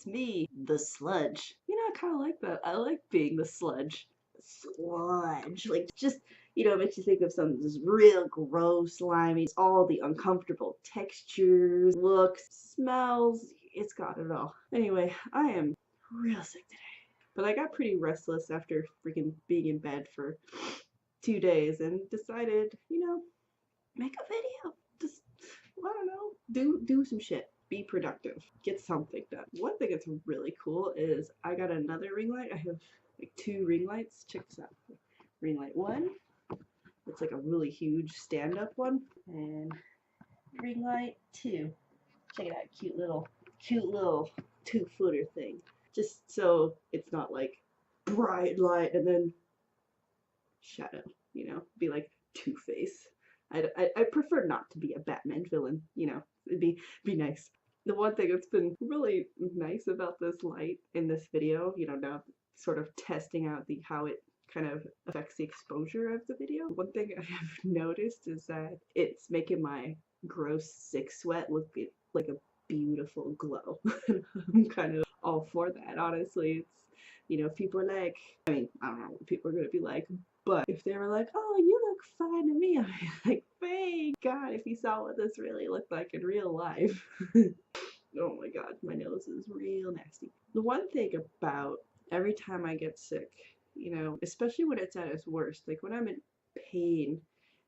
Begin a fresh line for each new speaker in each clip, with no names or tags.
it's me, the sludge. You know, I kind of like that. I like being the sludge. Sludge. Like, just, it makes you think of something that's real gross, slimy. It's all the uncomfortable textures, looks, smells. It's got it all. Anyway, I am real sick today. But I got pretty restless after freaking being in bed for 2 days and decided, make a video. Just, I don't know, do some shit. Be productive. Get something done. One thing that's really cool is I got another ring light. I have like 2 ring lights. Check this out. Ring light 1. It's like a really huge stand-up one. And ring light 2. Check it out. Cute little 2-footer thing. Just so it's not like bright light and then shadow, be like Two-Face. I prefer not to be a Batman villain, it'd be nice. The one thing that's been really nice about this light in this video, now sort of testing out how it kind of affects the exposure of the video. One thing I have noticed is that it's making my gross sick sweat look like a beautiful glow. I'm kind of all for that, honestly. It's, people are like, I mean, I don't know what people are going to be like, but if they were like, oh, you look fine to me, I'd be like, thank God, if you saw what this really looked like in real life. Oh my God, my nose is real nasty. The one thing about every time I get sick, especially when it's at its worst, like when I'm in pain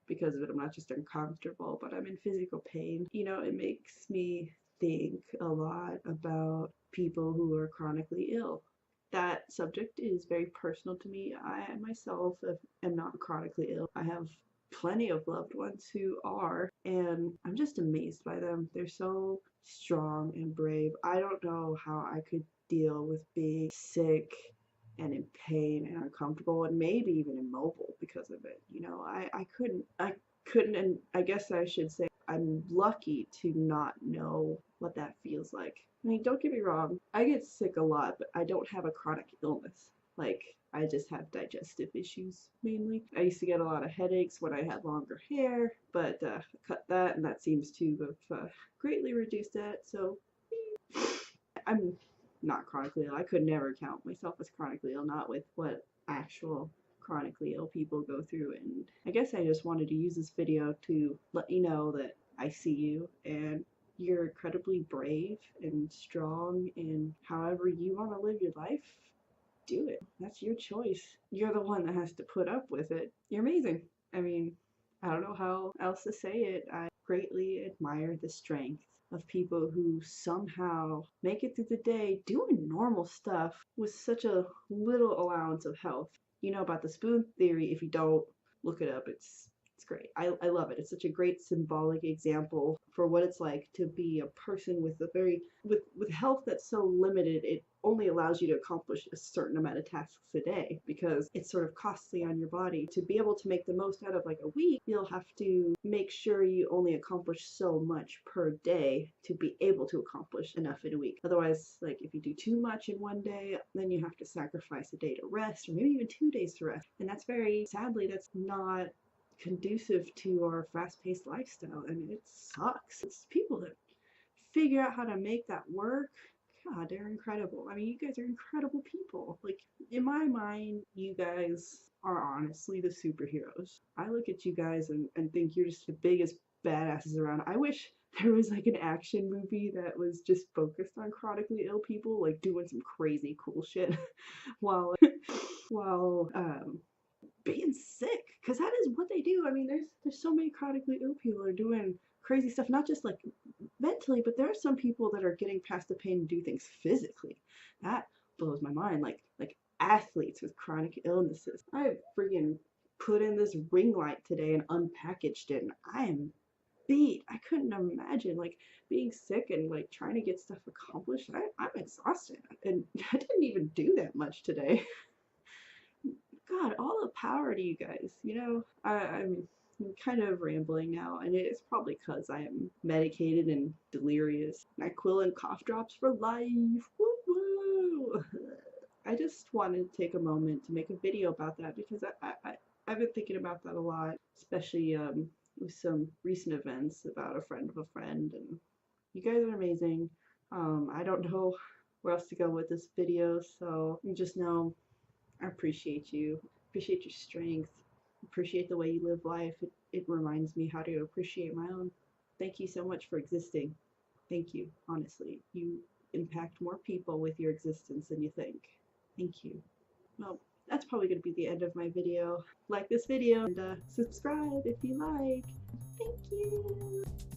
because of it, I'm not just uncomfortable, but I'm in physical pain, it makes me think a lot about people who are chronically ill. That subject is very personal to me. I myself am not chronically ill. I have plenty of loved ones who are, and I'm just amazed by them. They're so strong and brave. I don't know how I could deal with being sick and in pain and uncomfortable and maybe even immobile because of it. I couldn't, and I guess I should say I'm lucky to not know what that feels like. I mean, don't get me wrong, I get sick a lot, but I don't have a chronic illness. Like, I just have digestive issues, mainly. I used to get a lot of headaches when I had longer hair, but cut that, and that seems to have greatly reduced that, so I'm not chronically ill. I could never count myself as chronically ill, not with what actual chronically ill people go through, and I guess I just wanted to use this video to let you know that I see you, and you're incredibly brave and strong, and however you want to live your life, do it. That's your choice. You're the one that has to put up with it. You're amazing. I mean, I don't know how else to say it. I greatly admire the strength of people who somehow make it through the day doing normal stuff with such a little allowance of health. You know about the spoon theory. If you don't, look it up. It's great. I love it. It's such a great symbolic example for what it's like to be a person with with health that's so limited. It only allows you to accomplish a certain amount of tasks a day because it's sort of costly on your body. To be able to make the most out of like a week, you'll have to make sure you only accomplish so much per day to be able to accomplish enough in a week. Otherwise, like if you do too much in one day, then you have to sacrifice a day to rest or maybe even 2 days to rest. And that's sadly, that's not conducive to our fast-paced lifestyle. I mean, it sucks. It's people that figure out how to make that work. God, they're incredible. I mean, you guys are incredible people. Like, in my mind, you guys are honestly the superheroes. I look at you guys and think you're just the biggest badasses around. I wish there was like an action movie that was just focused on chronically ill people, like doing some crazy cool shit while being sick, because that is what they do. I mean, there's so many chronically ill people that are doing crazy stuff, not just like mentally, but there are some people that are getting past the pain and do things physically. That blows my mind. Like athletes with chronic illnesses. I freaking put in this ring light today and unpackaged it, and I am beat. I couldn't imagine like being sick and like trying to get stuff accomplished. I'm exhausted, and I didn't even do that much today. God, all the power to you guys. I'm kind of rambling now, and it's probably because I am medicated and delirious. NyQuil and cough drops for life. Woo woo! I just wanted to take a moment to make a video about that because I've been thinking about that a lot, especially with some recent events about a friend of a friend, and you guys are amazing. I don't know where else to go with this video, so you just know I appreciate you. Appreciate your strength. Appreciate the way you live life. It reminds me how to appreciate my own. Thank you so much for existing. Thank you, honestly. You impact more people with your existence than you think. Thank you. Well, that's probably going to be the end of my video. Like this video and subscribe if you like. Thank you.